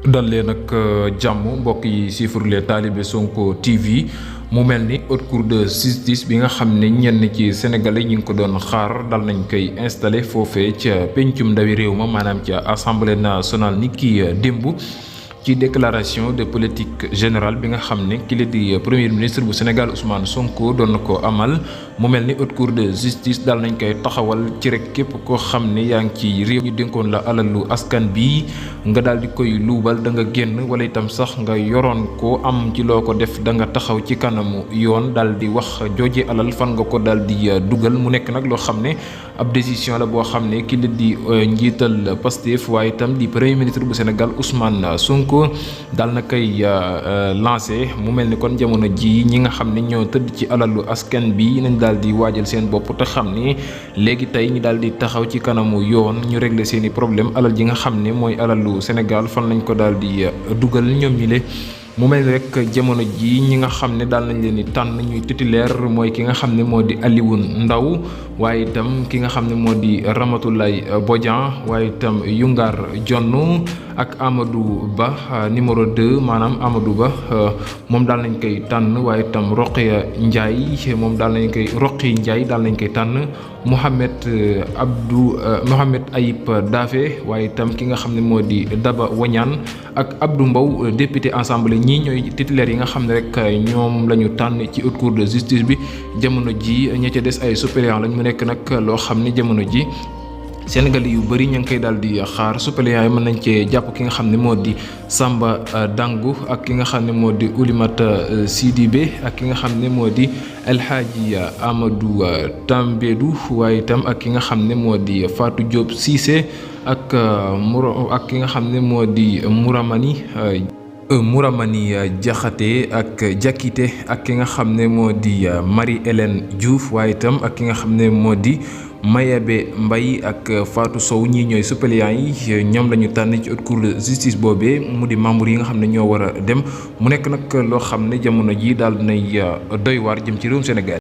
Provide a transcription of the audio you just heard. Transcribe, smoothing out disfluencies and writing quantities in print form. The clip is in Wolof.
dal leen nag jàmm mbokk yi siifur les talibé Sonko TV mu mel ni haute cour de justice bi nga xam ne ñenn ci sénégalais ñi ngi ko doon xaar dal nañ koy installé foofee ca pencum ndawi réew ma maanaam ca assemblée nationale ni ki démb ci déclaration de politique générale bi nga xam ne ki la di premier ministre bu Sénégal Ousmane Sonko doon na ko amal mu mel ni haute cour de justice daal nañ koy taxawal ci rek képp koo xam ne yaa ngi ci réew ñu dénkoon la alalu askan bi nga daal di koy luubal da nga génn wala itam sax nga yoroon ko am ci loo ko def da nga taxaw ci kanamu yoon daal di wax jooje alal fan nga ko daal di dugal mu nekk nag loo xam ne ab décision la boo xam ne ki la di njiital Pastef waaye itam di premier ministre bu Sénégal Ousmane Sonko daal na koy lancé mu mel ni kon jamono ji ñi nga xam ne ñoo tëdd ci alalu askan bi nañ daal di waajal seen bopp te xam ni léegi tey ñu daal di taxaw ci kanamu yoon ñu régler seen i problème alal ji nga xam ne mooy alalu Sénégal fan lañ ko daal di dugal ñoom ñi le mu mel ni rek jamono ji ñi nga xam ne daal nañ leen di tànn ñuy titulaire mooy ki nga xam ne moo di Alioune Ndao waaye itam ki nga xam ne moo di Ramatoulaye Bodian waaye itam Youngar Dione ak Amadou Ba numéro 2 maanaam Amadou Ba moom daal nañ koy tànn waaye itam Rokhaya Ndiaye moom daal nañ koy Roqi Ndiaye daal nañ koy tànn Mohamed Ayib Daffé waaye itam ki nga xam ne moo di Daba Wañaan ak Abdou Mbow député assemblée ñii ñooy titulaires yi nga xam ne rek ñoom la ñu tànn ci haute cour de justice bi jamono ji ña ca des ay suppléants lañ mu nekk nag loo xam ne jamono ji Sénégalais yu bëri ña ngi koy daal di xaar suppléants yi mën nañ cee jàpp ki nga xam ne moo di Samba Dangu ak ki nga xam ne moo di Oulimata Sidibé ak ki nga xam ne moo di El Hadji Amadou Tambédou waaye itam ak ki nga xam ne moo di Fatou Diop Cissé ak ki nga xam ne moo di Mouramani Diakhaté ak Diakité ak ki nga xam ne moo di Marie-Hélène Diouf waaye itam ak ki nga xam ne moo di Mayabé Mbaye ak Fatou Sow ñii ñooy suppléants yi ñoom la ñu tànn ci haute cour de justice boobee mu di membre yi nga xam ne ñoo war a dem mu nekk nag loo xam ne jamono ji daal nay doy waar jëm ci réewum Sénégal.